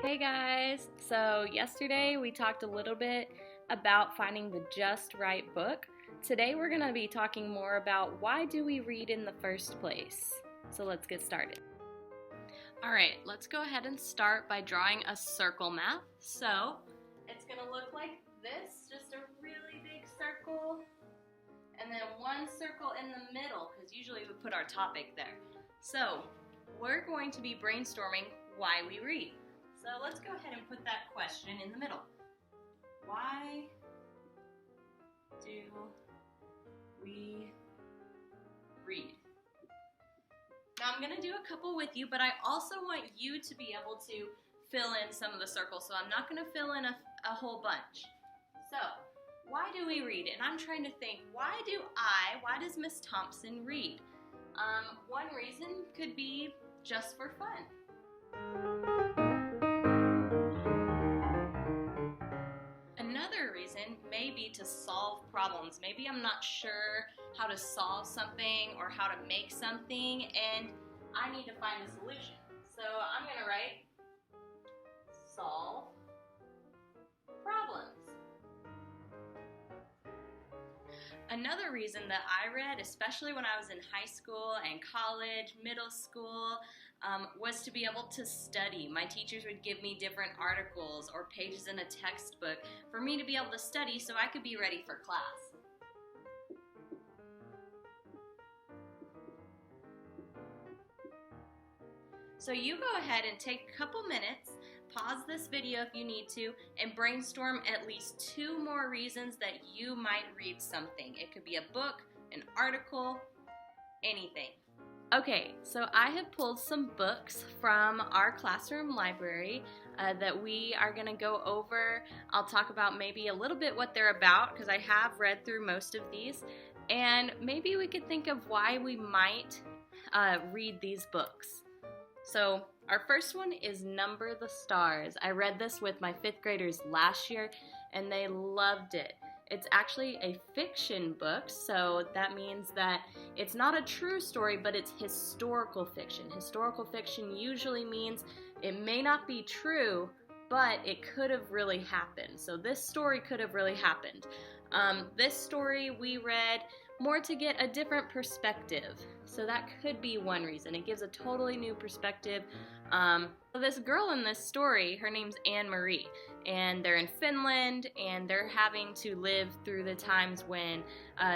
Hey guys! So yesterday we talked a little bit about finding the just right book. Today we're going to be talking more about why do we read in the first place. So let's get started. Alright, let's go ahead and start by drawing a circle map. So it's going to look like this, just a really big circle, and then one circle in the middle, because usually we put our topic there. So we're going to be brainstorming why we read. So let's go ahead and put that question in the middle. Why do we read? Now I'm going to do a couple with you, but I also want you to be able to fill in some of the circles, so I'm not going to fill in a whole bunch. So, why do we read? And I'm trying to think, why does Miss Thompson read? One reason could be just for fun. Another reason may be to solve problems. Maybe I'm not sure how to solve something or how to make something, and I need to find a solution. So I'm going to write solve problems. Another reason that I read, especially when I was in high school and college, middle school, was to be able to study. My teachers would give me different articles or pages in a textbook for me to be able to study so I could be ready for class. So you go ahead and take a couple minutes, pause this video if you need to, and brainstorm at least 2 more reasons that you might read something. It could be a book, an article, anything. Okay, so I have pulled some books from our classroom library that we are going to go over. I'll talk about maybe a little bit what they're about because I have read through most of these, and maybe we could think of why we might read these books. So our first one is Number the Stars. I read this with my 5th graders last year and they loved it. It's actually a fiction book, so that means that it's not a true story, but it's historical fiction. Historical fiction usually means it may not be true, but it could have really happened. So this story could have really happened. This story we read more to get a different perspective. So that could be one reason. It gives a totally new perspective. So this girl in this story, her name's Anne Marie, and they're in Finland, and they're having to live through the times when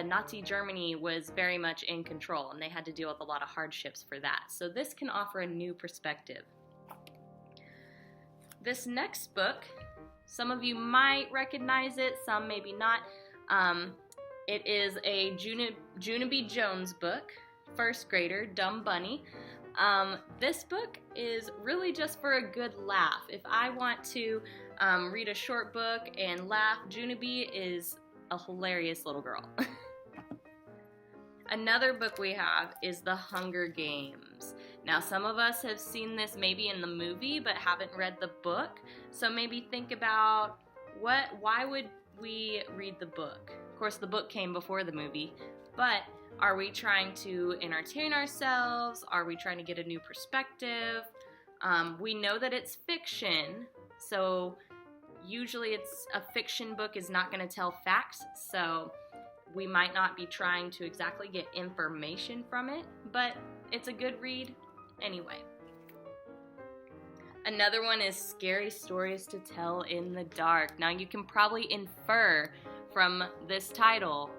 Nazi Germany was very much in control, and they had to deal with a lot of hardships for that. So this can offer a new perspective. This next book, some of you might recognize it, some maybe not. It is a Junabe Jones book, 1st grader, Dumb Bunny. This book is really just for a good laugh. If I want to read a short book and laugh, Junabe is a hilarious little girl. Another book we have is The Hunger Games. Now some of us have seen this maybe in the movie but haven't read the book, so maybe think about why would we read the book? Of course the book came before the movie, but are we trying to entertain ourselves? Are we trying to get a new perspective? We know that it's fiction, so usually it's a fiction book is not going to tell facts, so we might not be trying to exactly get information from it, but it's a good read anyway. Another one is Scary Stories to Tell in the Dark. Now you can probably infer from this title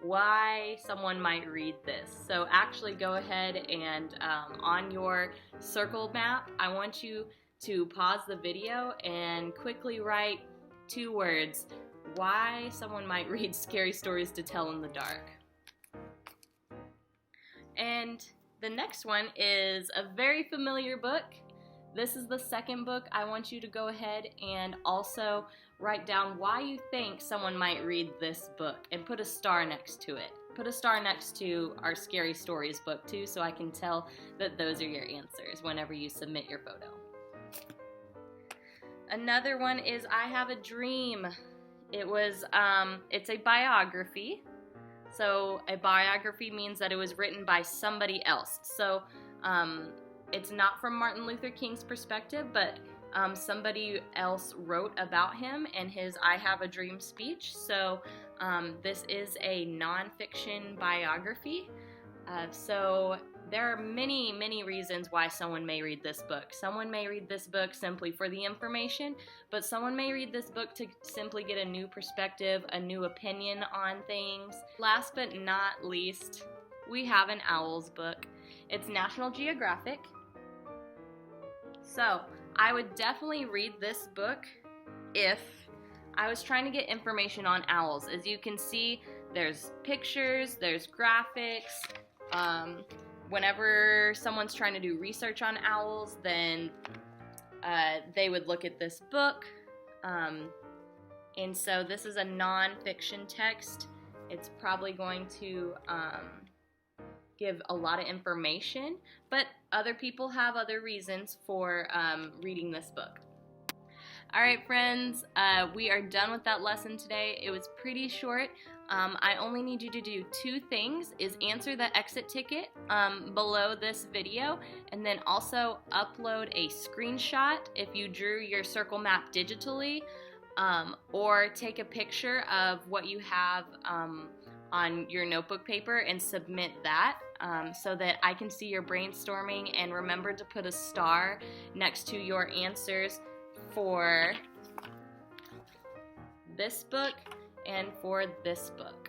why someone might read this. So actually go ahead and on your circle map, I want you to pause the video and quickly write 2 words, why someone might read Scary Stories to Tell in the Dark. And the next one is a very familiar book. This is the 2nd book. I want you to go ahead and also write down why you think someone might read this book and put a star next to it. Put a star next to our Scary Stories book too, so I can tell that those are your answers whenever you submit your photo. Another one is I Have a Dream. It's a biography. So a biography means that it was written by somebody else. So it's not from Martin Luther King's perspective, but somebody else wrote about him in his I Have a Dream speech. So this is a nonfiction biography. So there are many, many reasons why someone may read this book. Someone may read this book simply for the information, but someone may read this book to simply get a new perspective, a new opinion on things. Last but not least, we have an Owls book. It's National Geographic. So I would definitely read this book if I was trying to get information on owls. As you can see, there's pictures, there's graphics. Whenever someone's trying to do research on owls, then they would look at this book. And so this is a non-fiction text. It's probably going to give a lot of information, but other people have other reasons for reading this book. Alright friends, we are done with that lesson today. It was pretty short. I only need you to do two things, is answer the exit ticket below this video, and then also upload a screenshot if you drew your circle map digitally, or take a picture of what you have on your notebook paper and submit that so that I can see your brainstorming. And remember to put a star next to your answers for this book and for this book.